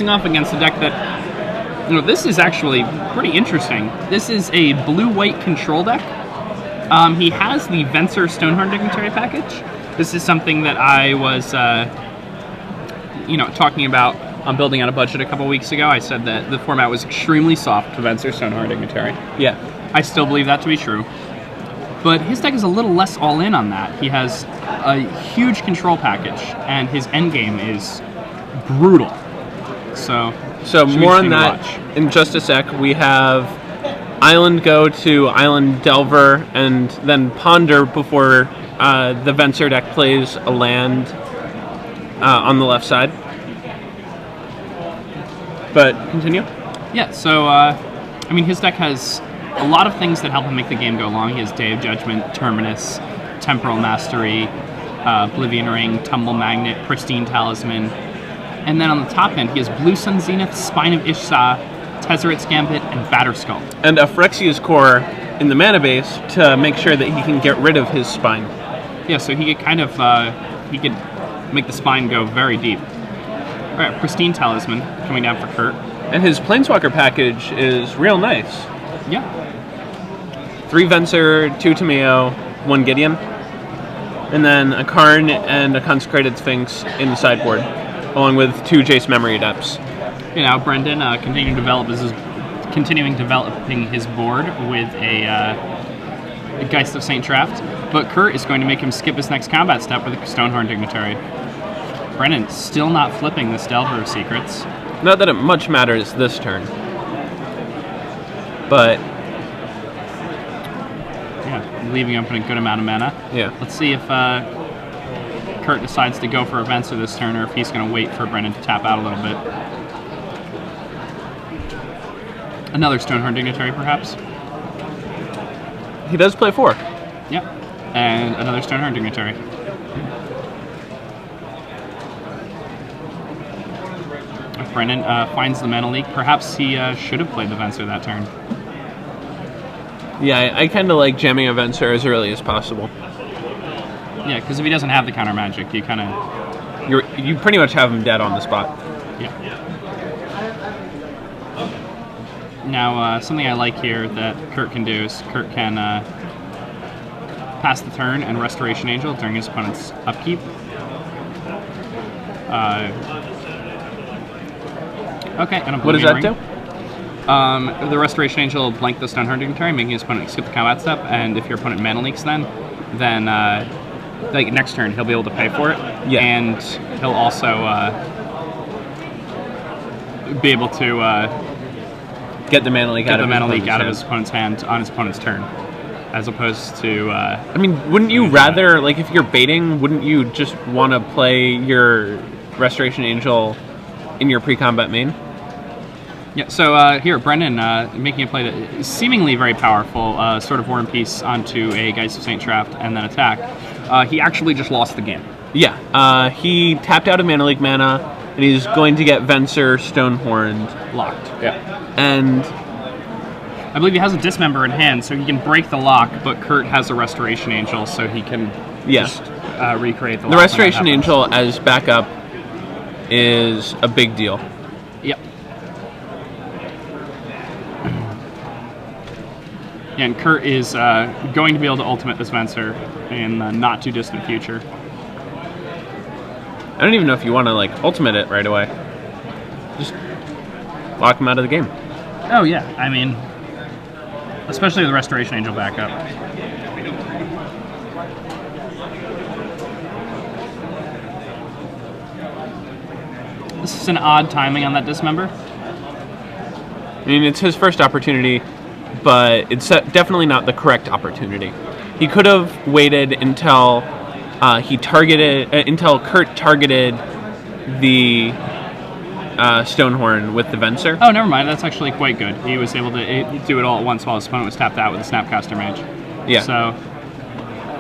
facing off against a deck that, this is actually pretty interesting. This is a blue-white control deck. He has the Venser Stonehorn Dignitary package. This is something that I was, talking about on Building Out a Budget a couple weeks ago. I said that the format was extremely soft to Venser Stonehorn Dignitary. Yeah. I still believe that to be true. But his deck is a little less all-in on that. He has a huge control package, and his endgame is brutal. So more on that in just a sec. We have Island Go to Island Delver, and then Ponder before the Venser deck plays a land on the left side. But continue. Yeah, so, his deck has a lot of things that help him make the game go along. He has Day of Judgment, Terminus, Temporal Mastery, Oblivion Ring, Tumble Magnet, Pristine Talisman. And then on the top end, he has Blue Sun Zenith, Spine of Ishsa, Tezzeret's Gambit, and Batterskull. And a Phyrexia's Core in the mana base to make sure that he can get rid of his Spine. Yeah, so he could he could make the Spine go very deep. All right, Pristine Talisman coming down for Kurt. And his Planeswalker package is real nice. Yeah. 3 Venser, 2 Tomeo, 1 Gideon. And then a Karn and a Consecrated Sphinx in the sideboard, along with 2 Jace Memory Adepts. Brendan continuing developing his board with a Geist of Saint Draft, but Kurt is going to make him skip his next combat step with a Stonehorn Dignitary. Brendan still not flipping this Delver of Secrets. Not that it much matters this turn. But yeah, leaving open a good amount of mana. Yeah. Let's see if Kurt decides to go for a Venser this turn, or if he's going to wait for Brendan to tap out a little bit. Another Stonehorn Dignitary, perhaps. He does play 4. Yep. And another Stonehorn Dignitary. If Brendan finds the mana leak, perhaps he should have played the Venser that turn. Yeah, I kind of like jamming a Venser as early as possible. Yeah, because if he doesn't have the counter magic, you kind of... You pretty much have him dead on the spot. Yeah. Now, something I like here that Kurt can do is Kurt can pass the turn and Restoration Angel during his opponent's upkeep. Okay, and what does that do? The Restoration Angel will blank the Stonehorn Dignitary, making his opponent skip the combat step, and if your opponent mana leaks then next turn he'll be able to pay for it. Yeah. And he'll also be able to get the mana leak out of his opponent's hand on his opponent's turn, as opposed to... wouldn't you rather, like, if you're baiting, wouldn't you just want to play your Restoration Angel in your pre-combat main? Yeah, so here, Brendan making a play that is seemingly very powerful, Sword of War and Peace onto a Geist of Saint Draft and then attack. He actually just lost the game. Yeah, he tapped out of Mana Leak mana, and he's going to get Venser Stonehorned locked. Yeah. And I believe he has a Dismember in hand, so he can break the lock, but Kurt has a Restoration Angel, so he can just recreate the lock. The Restoration Angel as backup is a big deal. Yep. Yeah, and Kurt is going to be able to ultimate this Venser in the not too distant future. I don't even know if you want to ultimate it right away. Just lock him out of the game. Oh yeah, especially with the Restoration Angel backup. This is an odd timing on that Dismember. It's his first opportunity, but it's definitely not the correct opportunity. He could have waited until until Kurt targeted the Stonehorn with the Venser. Oh, never mind. That's actually quite good. He was able to do it all at once while his opponent was tapped out with a Snapcaster Mage. Yeah. So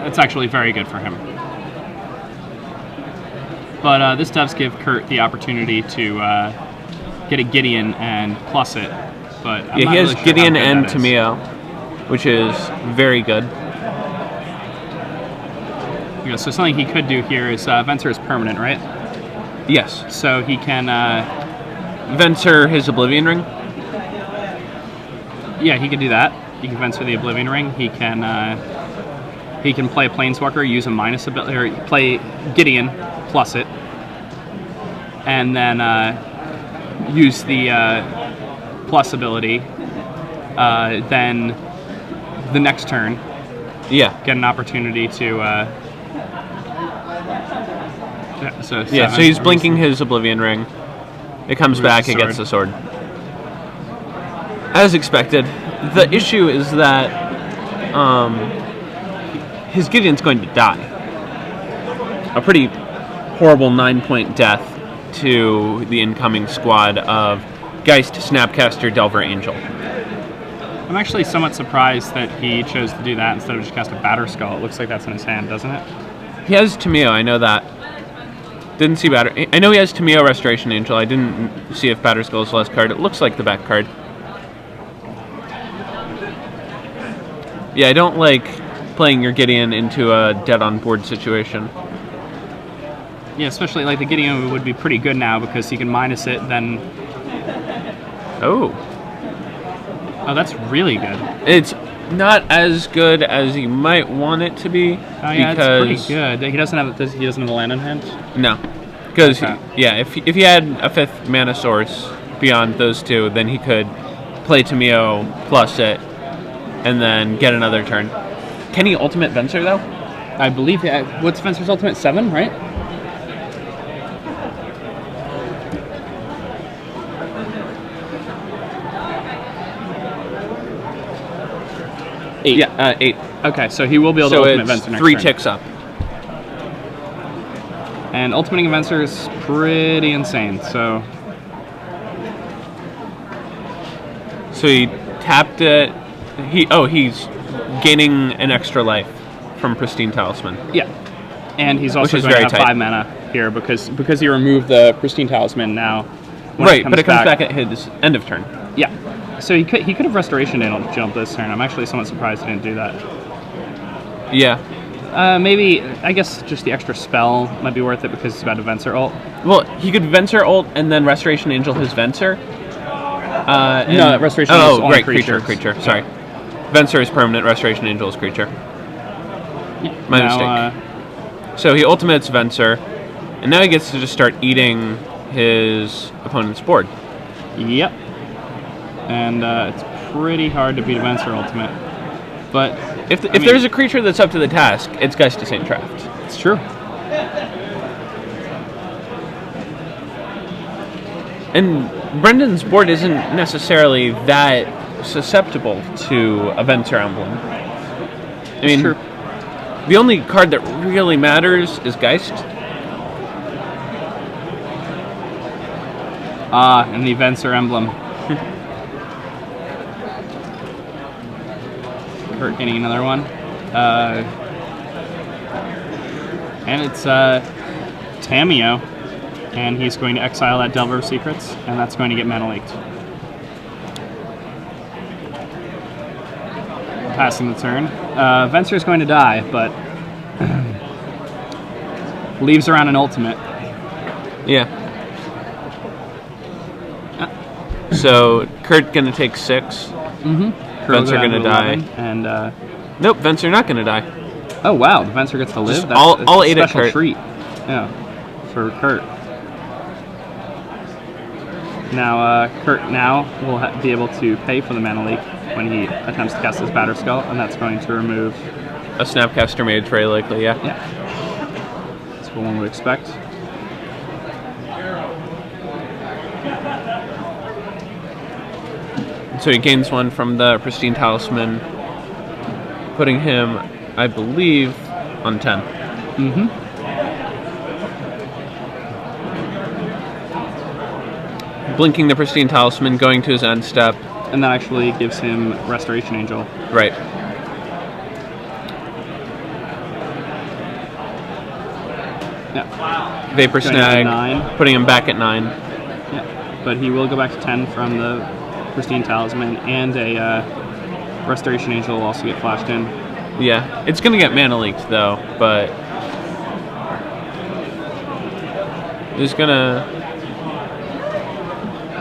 that's actually very good for him. But this does give Kurt the opportunity to get a Gideon and plus it. But I'm not he has really sure Gideon how good and that is. Tomeo, which is very good. Yeah, so something he could do here is Venser is permanent, right? Yes. So he can Venser his Oblivion Ring? Yeah, he could do that. He can Venser the Oblivion Ring. He can play a Planeswalker, use a minus ability, or play Gideon plus it, and then use the plus ability. Then the next turn, Yeah. get an opportunity to. So he's blinking his Oblivion Ring. It comes back, it gets the sword. As expected. The issue is that his Gideon's going to die. A pretty horrible 9-point death to the incoming squad of Geist, Snapcaster, Delver, Angel. I'm actually somewhat surprised that he chose to do that instead of just cast a Batterskull. It looks like that's in his hand, doesn't it? He has Tameo, I know that. Didn't see I know he has Tameo Restoration Angel. I didn't see if Batterskull is the last card. It looks like the back card. Yeah, I don't like playing your Gideon into a dead-on-board situation. Yeah, especially like the Gideon would be pretty good now because he can minus it, then... Oh, that's really good. it's not as good as you might want it to be. Oh yeah, because it's pretty good. He doesn't have a land in hand? No, because Okay. if he had a 5th mana source beyond those two, then he could play Tameo plus it, and then get another turn. Can he ultimate Venser though? I believe, what's Venser's ultimate? 7, right? Eight. Yeah, 8. Okay, so he will be able So to ultimate it's Venser next 3 turn. ticks up. And ultimating Venser is pretty insane, so... So he tapped it. He's gaining an extra life from Pristine Talisman. Yeah. And he's also is going to very have tight. 5 mana here because he removed the Pristine Talisman now. Right, but it comes back at his end of turn. Yeah. So he could have Restoration Angel this turn. I'm actually somewhat surprised he didn't do that. Yeah. Maybe, I guess just the extra spell might be worth it because it's about to Venser ult. Well, he could Venser ult and then Restoration Angel his Venser. No, Restoration Angel is only right, creatures. creature. Sorry. Venser is permanent, Restoration Angel is creature. My mistake. So he ultimates Venser, and now he gets to just start eating his opponent's board. Yep. And it's pretty hard to beat a Venser ultimate. But If there's a creature that's up to the task, it's Geist to Saint Trapped. it's true. And Brendan's board isn't necessarily that susceptible to a Venser emblem. I mean, True. the only card that really matters is Geist. And the Venser emblem. Kurt getting another one. And it's Tameo. And he's going to exile that Delver of Secrets, and that's going to get mana leaked. Passing the turn. Venser is going to die, but leaves around an ultimate. Yeah. So Kurt gonna take 6. Kurl Venser down gonna to die. 11, and Nope, Venser not gonna die. oh wow, the Venser gets to live. Just That's all a 8 at special Kurt. treat. Yeah, for Kurt. Now Kurt will be able to pay for the mana leak when he attempts to cast his Batterskull, and that's going to remove. A Snapcaster Mage, very likely. Yeah. Yeah, that's what one would expect. So he gains 1 from the Pristine Talisman, putting him, I believe, on 10. Mm-hmm. Blinking the Pristine Talisman, going to his end step. And that actually gives him Restoration Angel. Right. Yeah. Vapor Going to Snag, 9. putting him back at 9. Yeah. But he will go back to 10 from the Pristine Talisman, and a Restoration Angel will also get flashed in. Yeah, it's going to get mana leaked, though, but he's going to...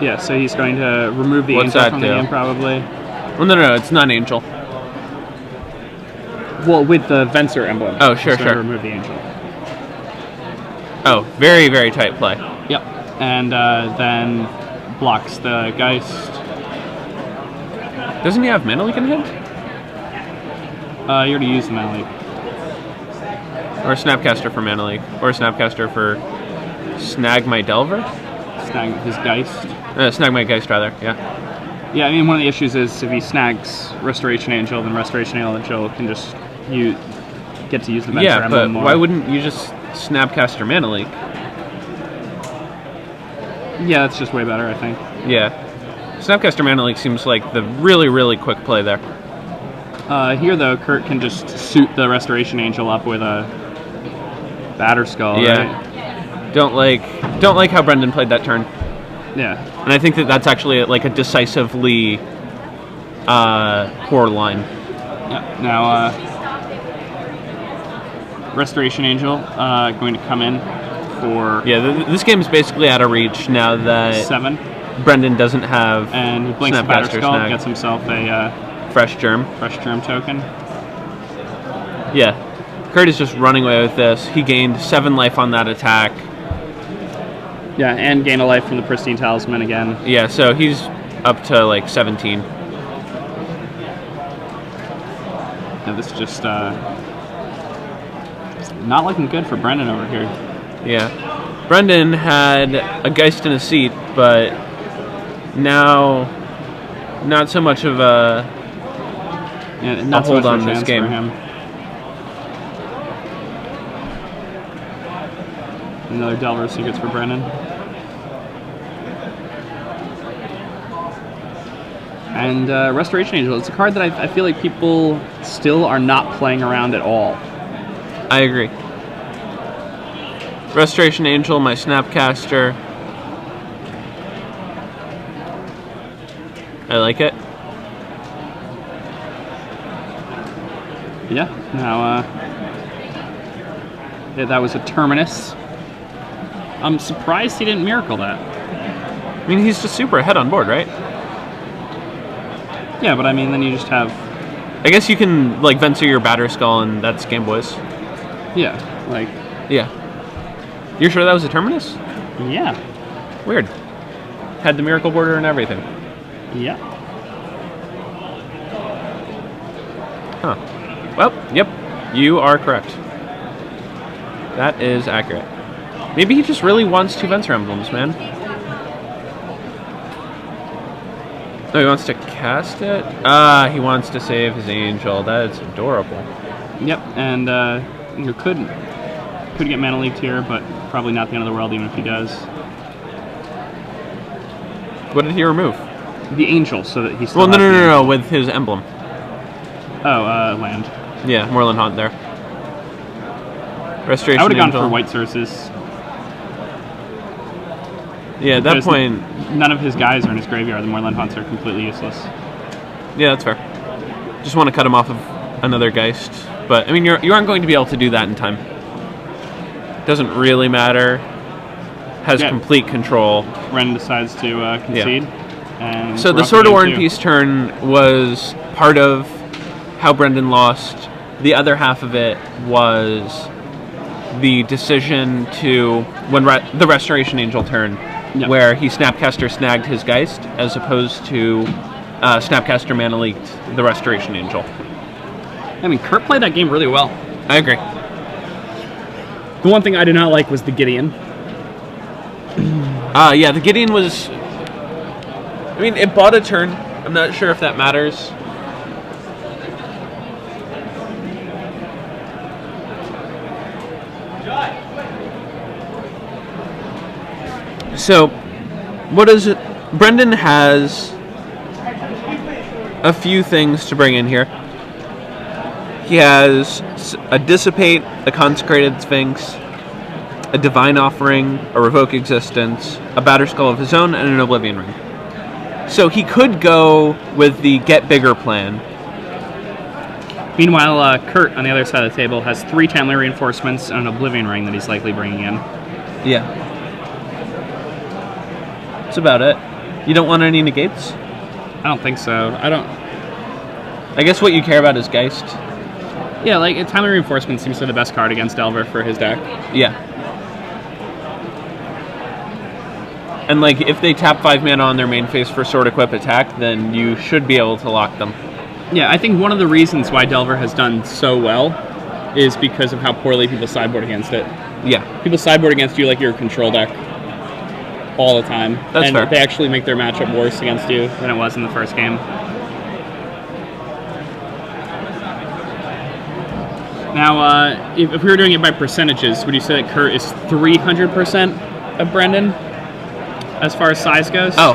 Yeah, so he's going to remove the What's angel that from do? the game, probably. Well, no, it's not an angel. Well, with the Venser emblem. Oh, sure, he's going to sure. remove the angel. Oh, very, very tight play. Yep. And then blocks the Geist. Doesn't he have Mana Leak in hand? You already used the Mana Leak. Or Snapcaster for Mana Leak. Or Snapcaster for Snag My Delver? Snag his Geist. Snag My Geist, rather, yeah. Yeah, I mean, one of the issues is if he snags Restoration Angel, then Restoration Angel can just get to use the Venser Yeah, but emblem more. why wouldn't you just Snapcaster Mana Leak? Yeah, that's just way better, I think. Yeah. Snapcaster Mana Leak seems like the really, really quick play there. Here, though, Kurt can just suit the Restoration Angel up with a Batterskull, Yeah. right? Don't like how Brendan played that turn. Yeah. And I think that's actually like a decisively poor line. Yeah. Now, Restoration Angel going to come in for Yeah, this game is basically out of reach now that 7. Brendan doesn't have And he blinks the Snapcaster Batterskull, Snag. gets himself a Fresh Germ. Fresh Germ token. Yeah. Kurt is just running away with this. He gained 7 life on that attack. Yeah, and gain a life from the Pristine Talisman again. Yeah, so he's up to like 17. Yeah, this is just not looking good for Brendan over here. Yeah. Brendan had a Geist in a seat, but now not so much of a Not so hold much on of a this chance game. for him. Another Delver Secrets for Brennan. And Restoration Angel, it's a card that I feel like people still are not playing around at all. I agree. Restoration Angel, my Snapcaster. I like it. Yeah, now, yeah, that was a Terminus. I'm surprised he didn't Miracle that. I mean, he's just super ahead on board, right? Yeah, but I mean, then you just have... I guess you can, like, Venser your Batterskull, and that's Game Boys. Yeah, like... Yeah. You're sure that was a Terminus? Yeah. Weird. Had the Miracle border and everything. Yeah. Huh. Well, yep. You are correct. That is accurate. Maybe he just really wants 2 Venser emblems, man. No, he wants to cast it? He wants to save his angel. That's adorable. Yep, and you could get Mana Leaked here, but probably not the end of the world even if he does. What did he remove? The Angel, so that he still Well, has the no, Angel. with his emblem. Oh, land. Yeah, Moorland Haunt there. Restoration I would have gone Angel. for White Cerces. Yeah, at that There's point... None of his guys are in his graveyard. The Moorland Haunts are completely useless. Yeah, that's fair. Just want to cut him off of another Geist. But, I mean, you aren't going to be able to do that in time. Doesn't really matter. Has complete control. Ren decides to concede. And So we're the off Sword to of War game and 2. Peace turn was part of how Brendan lost. The other half of it was the decision to, when the Restoration Angel turn, where he Snapcaster snagged his Geist, as opposed to Snapcaster Mana Leaked the Restoration Angel. I mean, Kurt played that game really well. I agree. The one thing I did not like was the Gideon. Yeah, the Gideon was... I mean, it bought a turn. I'm not sure if that matters. So, what is it? Brendan has a few things to bring in here. He has a Dissipate, a Consecrated Sphinx, a Divine Offering, a Revoke Existence, a Batterskull of his own, and an Oblivion Ring. So he could go with the Get Bigger plan. Meanwhile, Kurt, on the other side of the table, has 3 Timely Reinforcements and an Oblivion Ring that he's likely bringing in. Yeah. That's about it. You don't want any negates? I don't think so. I guess what you care about is Geist. Yeah, like Timely Reinforcement seems to be the best card against Delver for his deck. Yeah. And like, if they tap 5 mana on their main phase for Sword Equip attack, then you should be able to lock them. Yeah, I think one of the reasons why Delver has done so well is because of how poorly people sideboard against it. Yeah. People sideboard against you like you're a control deck all the time. That's and fair. They actually make their matchup worse against you than it was in the first game. Now, if we were doing it by percentages, would you say that Kurt is 300% of Brendan as far as size goes? Oh,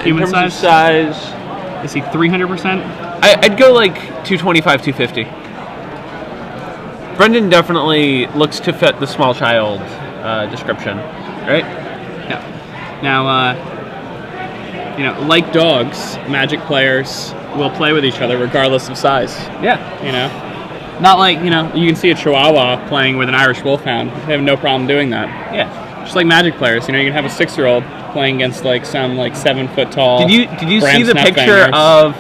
human in terms size? of size, Is he 300%? I'd go like 225, 250. Brendan definitely looks to fit the small child description, right? Yeah. Now, like dogs, Magic players will play with each other regardless of size. Yeah. Not like, you can see a Chihuahua playing with an Irish Wolfhound. They have no problem doing that. Yeah. Just like Magic players, you can have a 6-year-old playing against like some 7 foot tall. Did you see the picture of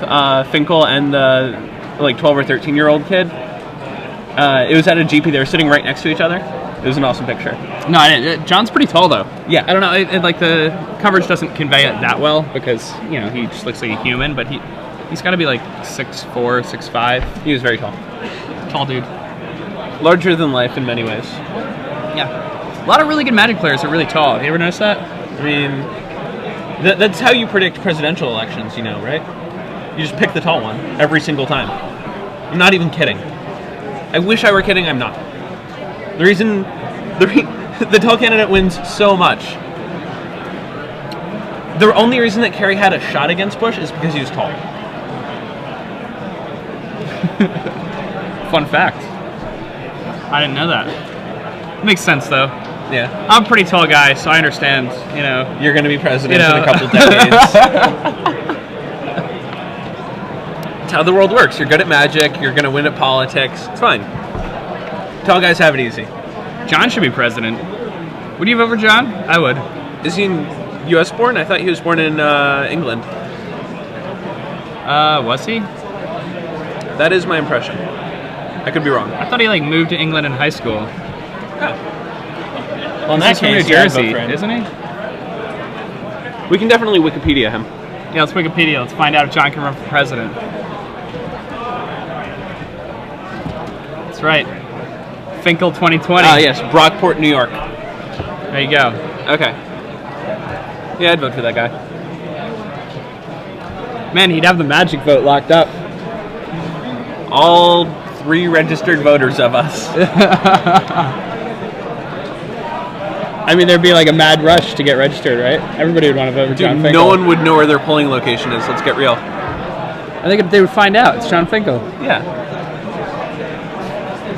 Finkel and the 12 or 13-year-old kid? It was at a GP. They were sitting right next to each other. It was an awesome picture. No, I didn't. John's pretty tall though. Yeah. I don't know. The coverage doesn't convey it that well because he just looks like a human, but he's got to be like 6'4", 6'5". He was very tall. Tall dude. Larger than life in many ways. Yeah. A lot of really good Magic players are really tall. Have you ever noticed that? I mean, that's how you predict presidential elections, right? You just pick the tall one every single time. I'm not even kidding. I wish I were kidding, I'm not. The tall candidate wins so much. The only reason that Kerry had a shot against Bush is because he was tall. Fun fact. I didn't know that. Makes sense though. Yeah. I'm a pretty tall guy, so I understand, You're going to be president in a couple decades. That's how the world works. You're good at magic. You're going to win at politics. It's fine. Tall guys have it easy. John should be president. Would you vote for John? I would. Is he U.S. born? I thought he was born in England. Was he? That is my impression. I could be wrong. I thought he moved to England in high school. Oh. Well, in that He's from case, New Jersey, isn't he? We can definitely Wikipedia him. Yeah, let's Wikipedia. Let's find out if John can run for president. That's right. Finkel 2020. Yes, Brockport, New York. There you go. Okay. Yeah, I'd vote for that guy. Man, he'd have the Magic vote locked up. All 3 registered voters of us. I mean, there'd be a mad rush to get registered, right? Everybody would want to vote for John Finkel. No one would know where their polling location is. Let's get real. I think they would find out. It's John Finkel. Yeah.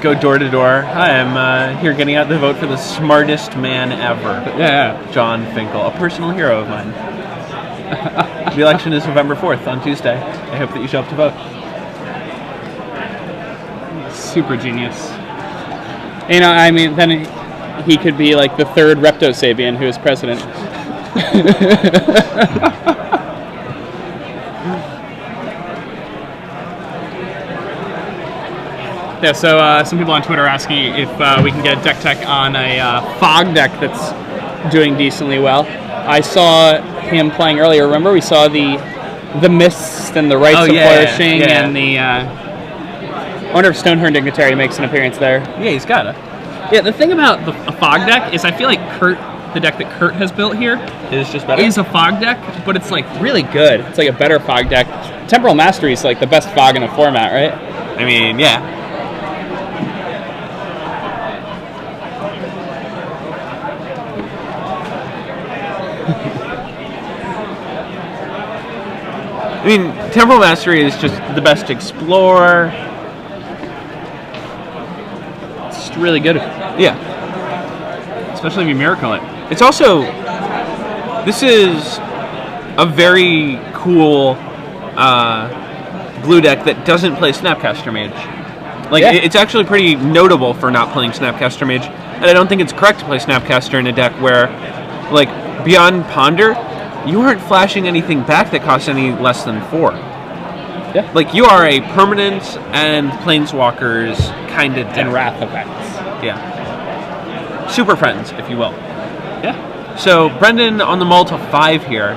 Go door to door. Hi, I'm here getting out the vote for the smartest man ever. Yeah. John Finkel, a personal hero of mine. The election is November 4th on Tuesday. I hope that you show up to vote. Super genius. Then he could be the 3rd Repto Sabian who is president. Yeah, so some people on Twitter are asking if we can get a deck tech on a fog deck that's doing decently well. I saw him playing earlier. Remember, we saw the Mist and the Rites of Flourishing and the... I wonder if Stonehorn Dignitary makes an appearance there. Yeah, he's got it. Yeah, the thing about a fog deck is I feel like the deck that Kurt has built here is just better. Is a fog deck, but it's really good. It's a better fog deck. Temporal Mastery is the best fog in the format, right? I mean, yeah. I mean, Temporal Mastery is just the best to explore. It's just really good. Yeah. Especially if you miracle it. It's also... This is a very cool blue deck that doesn't play Snapcaster Mage. It's actually pretty notable for not playing Snapcaster Mage. And I don't think it's correct to play Snapcaster in a deck where, beyond Ponder, you aren't flashing anything back that costs any less than 4. Yeah. Like, you are a permanent and planeswalkers kind of deck. And Wrath effects. Yeah. Super friends, if you will. Yeah. So, Brendan on the mull to 5 here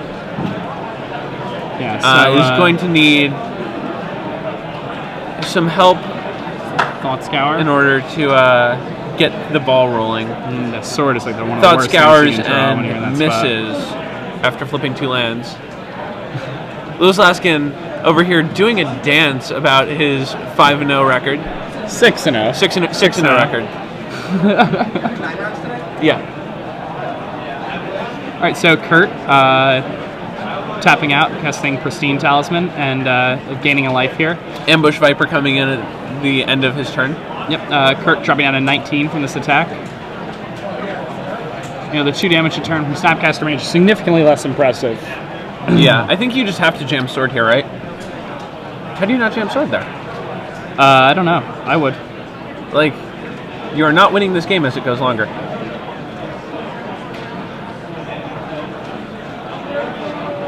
Yeah. So is going to need some help Thought Scour in order to get the ball rolling. The sword is like the one of the Thought worst Scours things you can draw when you're in and that misses after flipping 2 lands. Lewis Laskin over here doing a dance about his 5-0 record. 6-0. 6-0 record. Yeah. All right, so Kurt tapping out, casting Pristine Talisman, and gaining a life here. Ambush Viper coming in at the end of his turn. Yep, Kurt dropping down a 19 from this attack. The 2 damage a turn from Snapcaster range is significantly less impressive. Yeah, I think you just have to jam Sword here, right? How do you not jam Sword there? I don't know. I would. Like, you are not winning this game as it goes longer.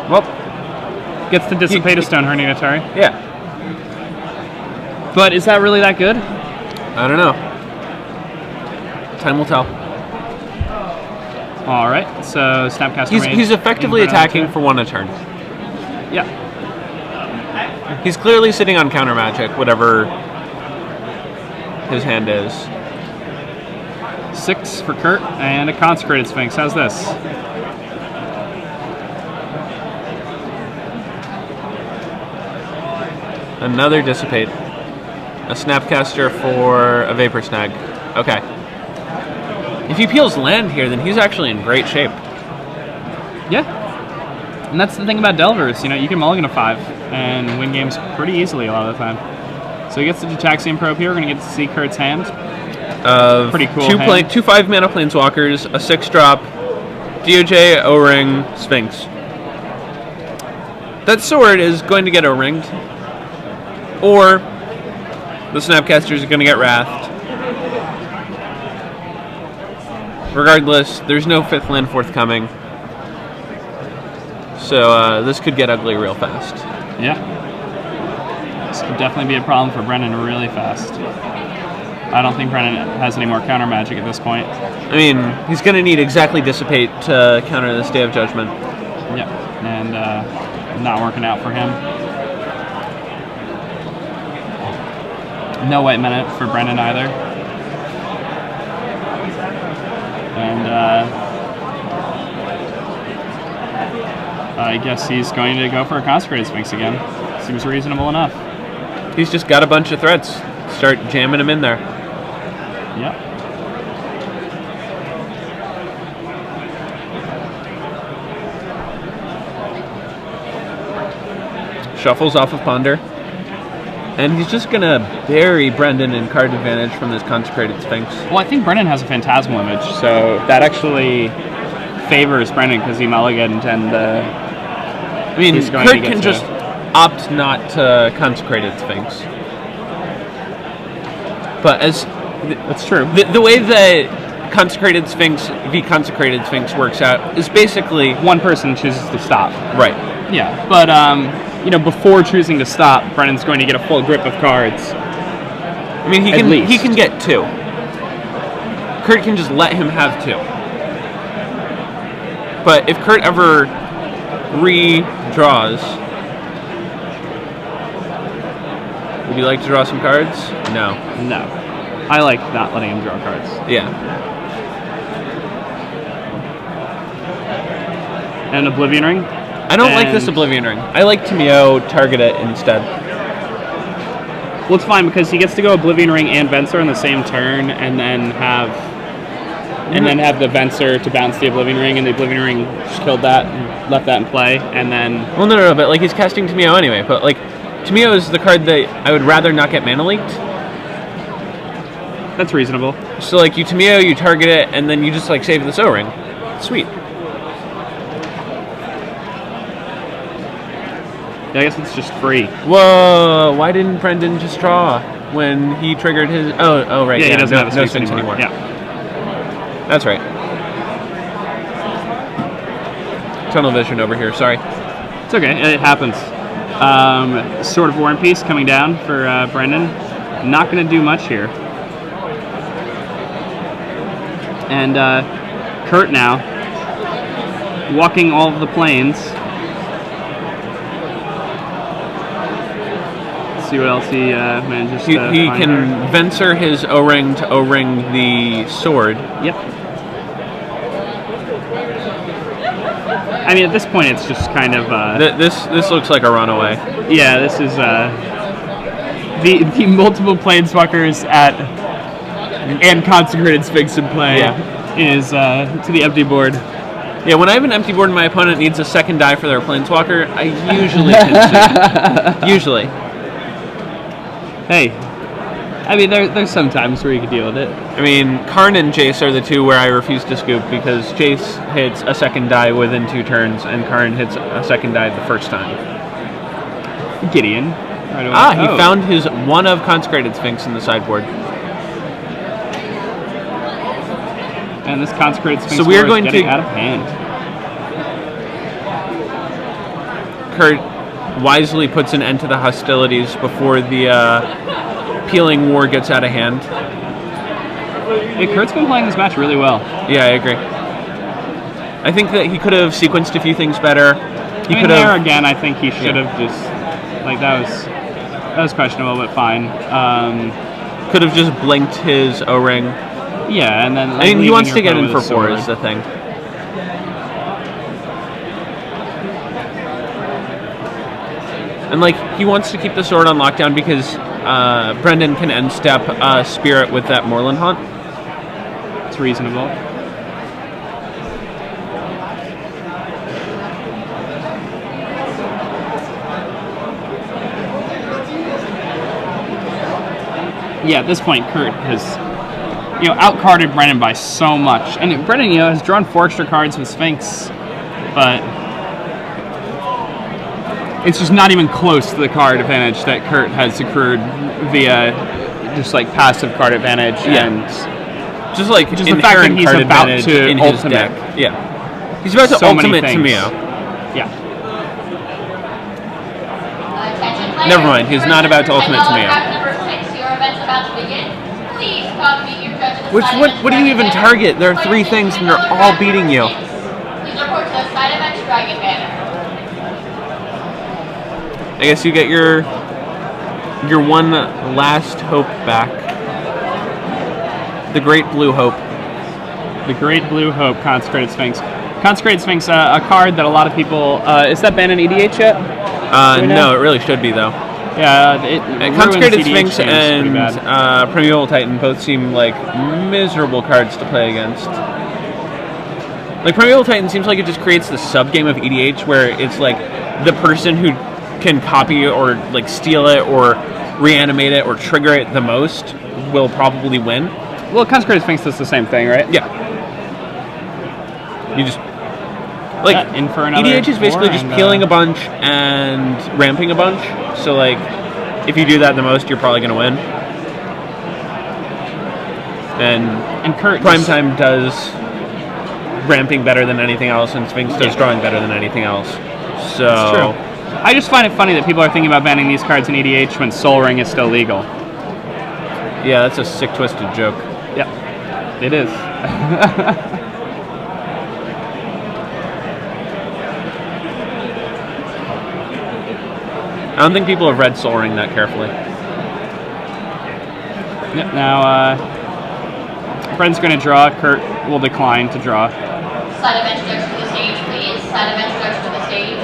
Well, gets to dissipate a Stonehurning Atari. Yeah. But is that really that good? I don't know. Time will tell. All right, so Snapcaster range. He's effectively attacking for 1 a turn. Yeah. He's clearly sitting on counter magic, whatever his hand is. 6 for Kurt, and a Consecrated Sphinx. How's this? Another Dissipate. A Snapcaster for a Vapor Snag. Okay. If he peels land here, then he's actually in great shape. Yeah. And that's the thing about Delvers. You can mulligan a 5 and win games pretty easily a lot of the time. So he gets the Gitaxian Probe here. We're going to get to see Kurt's hand. Pretty cool hand. 2 5-mana Planeswalkers, a 6-drop, DOJ, O-Ring, Sphinx. That sword is going to get O-Ringed. Or the Snapcasters are going to get Wrathed. Regardless, there's no 5th land forthcoming. So this could get ugly real fast. Yeah. This could definitely be a problem for Brennan really fast. I don't think Brennan has any more counter magic at this point. I mean, he's going to need exactly Dissipate to counter this Day of Judgment. Yep, and not working out for him. No white mana for Brennan either. And I guess he's going to go for a Consecrated Sphinx again. Seems reasonable enough. He's just got a bunch of threats. Start jamming them in there. Yep. Shuffles off of Ponder. And he's just going to bury Brendan in card advantage from this Consecrated Sphinx. Well, I think Brendan has a Phantasmal Image, so that actually favors Brendan because he mulliganed and I mean, Kurt can just opt not to Consecrated Sphinx. But as... That's true. The way that Consecrated Sphinx v Consecrated Sphinx works out is basically... One person chooses to stop. Right. Yeah, but before choosing to stop, Brennan's going to get a full grip of cards. I mean, he can get 2. Kurt can just let him have 2. But if Kurt ever redraws, would you like to draw some cards? No. No. I like not letting him draw cards. Yeah. And Oblivion Ring? I don't like this Oblivion Ring. I like Tamio target it instead. Well, it's fine because he gets to go Oblivion Ring and Venser on the same turn, and then have the Venser to bounce the Oblivion Ring, and the Oblivion Ring just killed that and left that in play, and then... Well, no, but like he's casting Tamio anyway. But like Tamio is the card that I would rather not get mana leaked. That's reasonable. So like you Tamio, you target it, and then you just like save this O-Ring. Sweet. Yeah, I guess it's just free. Whoa! Why didn't Brendan just draw when he triggered his? Oh, right. Yeah, he doesn't have no a Sphinx anymore. Yeah, that's right. tunnel vision over here. Sorry. It's okay. It happens. Sword of War and Peace coming down for Brendan. Not going to do much here. And Kurt now walking all of the planes. Let's see what else he manages to He find can there. Venser his O-ring to O-ring the sword. Yep. I mean, at this point, it's just kind of... This looks like a runaway. Yeah, this is the multiple planeswalkers and Consecrated Sphinx in play is to the empty board. Yeah, when I have an empty board and my opponent needs a second die for their planeswalker, I usually concede. Usually. Hey, I mean, there's some times where you can deal with it. I mean, Karn and Jace are the two where I refuse to scoop because Jace hits a second die within 2 turns and Karn hits a second die the first time. Gideon. Right away. He found his one of Consecrated Sphinx in the sideboard. And this Consecrated Sphinx So we are is going getting to out of hand. Kurt wisely puts an end to the hostilities before the Peeling War gets out of hand. Hey, Kurt's been playing this match really well. Yeah, I agree. I think that he could have sequenced a few things better. He could there have again. I think he should have just that was questionable, but fine. Could have just blinked his O-ring. Yeah, and then I mean, he wants to get in for 4 is the thing. And like he wants to keep the sword on lockdown because Brendan can end step Spirit with that Moorland Haunt. It's reasonable. Yeah, at this point, Kurt has outcarded Brendan by so much, and Brendan has drawn 4 extra cards with Sphinx, but it's just not even close to the card advantage that Kurt has accrued via just like passive card advantage and just the fact that he's about to in his deck. Yeah, he's about to ultimate Tameo. Yeah. Never mind, he's not about to ultimate Tameo. What do you even target? There are 3 things and they're all beating you. Please report to the side event Dragon Banner. I guess you get your one last hope back. The Great Blue Hope. The Great Blue Hope, Consecrated Sphinx. Consecrated Sphinx, a card that a lot of people... is that banned in EDH yet? No, it really should be, though. Yeah, Consecrated Sphinx and Primeval Titan both seem like miserable cards to play against. Like, Primeval Titan seems like it just creates the sub-game of EDH where it's like the person who can copy or like steal it or reanimate it or trigger it the most will probably win. Well, Consecrated Sphinx does the same thing, right? Yeah. You just... Like, in for another EDH is basically just peeling a bunch and ramping a bunch. So, like, if you do that the most, you're probably going to win. And Kurt Primetime does ramping better than anything else, and Sphinx does drawing better than anything else. So that's true. I just find it funny that people are thinking about banning these cards in EDH when Soul Ring is still legal. Yeah, that's a sick, twisted joke. Yep, it is. I don't think people have read Soul Ring that carefully. Yep, now, Bren's going to draw. Kurt will decline to draw. Side adventurers to the stage, please. Side adventurers to the stage.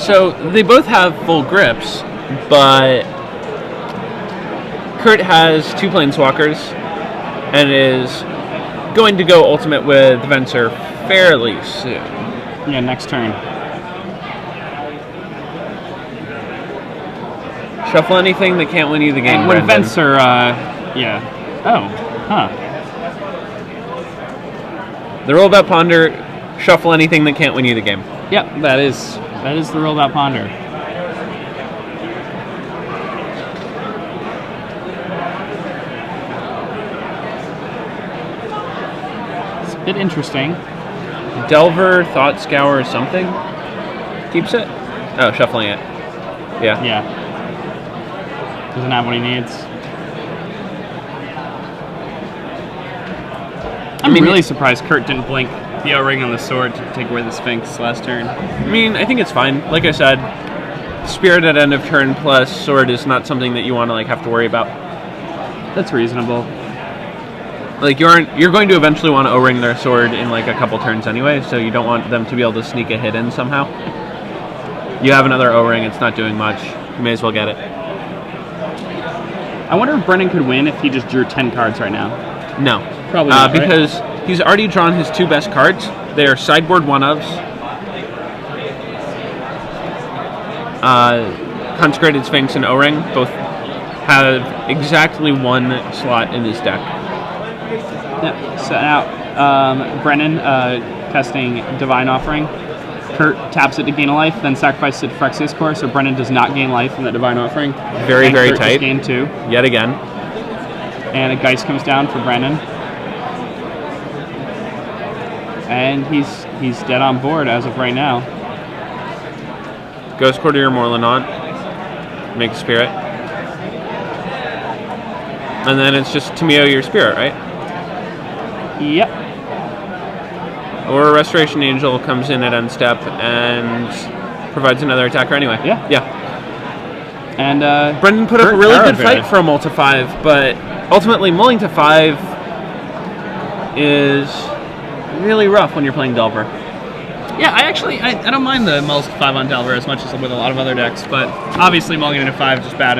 So, they both have full grips, but Kurt has 2 Planeswalkers and is going to go ultimate with Venser fairly soon. Yeah, next turn. Shuffle anything that can't win you the game. And when Brendan. Venser, yeah. Oh, huh. The rule about Ponder, shuffle anything that can't win you the game. Yep, that is the rule about Ponder. Bit interesting. Delver, Thought Scour, something. Keeps it? Oh, shuffling it. Yeah. Yeah. Doesn't have what he needs. I'm really surprised Kurt didn't blink the O-ring on the sword to take away the Sphinx last turn. I mean, I think it's fine. Like I said, Spirit at end of turn plus sword is not something that you want to like have to worry about. That's reasonable. Like you're going to eventually want to O-ring their sword in like a couple turns anyway, so you don't want them to be able to sneak a hit in somehow. You have another O-ring, it's not doing much. You may as well get it. I wonder if Brennan could win if he just drew 10 cards right now. No. Probably not, right? Because he's already drawn his 2 best cards. They are sideboard 1-ofs. Consecrated Sphinx and O-ring both have exactly 1 slot in his deck. Yeah. So now Brennan casting Divine Offering. Kurt taps it to gain a life, then sacrifices it to Phyrexia's Core, so Brennan does not gain life from that Divine Offering. Very, and very Kurt tight. Just gain 2. Yet again. And a Geist comes down for Brennan. And he's dead on board as of right now. Ghost Courtier Morlannot. Make a Spirit. And then it's just Tameo your Spirit, right? Yep. Or Restoration Angel comes in at end step and provides another attacker anyway. Yeah. Yeah. And Brendan put up a really good Carriveau. fight for a mull to 5, but ultimately mulling to 5 is really rough when you're playing Delver. yeah, I don't mind the mulls 5 on Delver as much as with a lot of other decks, but obviously mulling into 5 is just bad.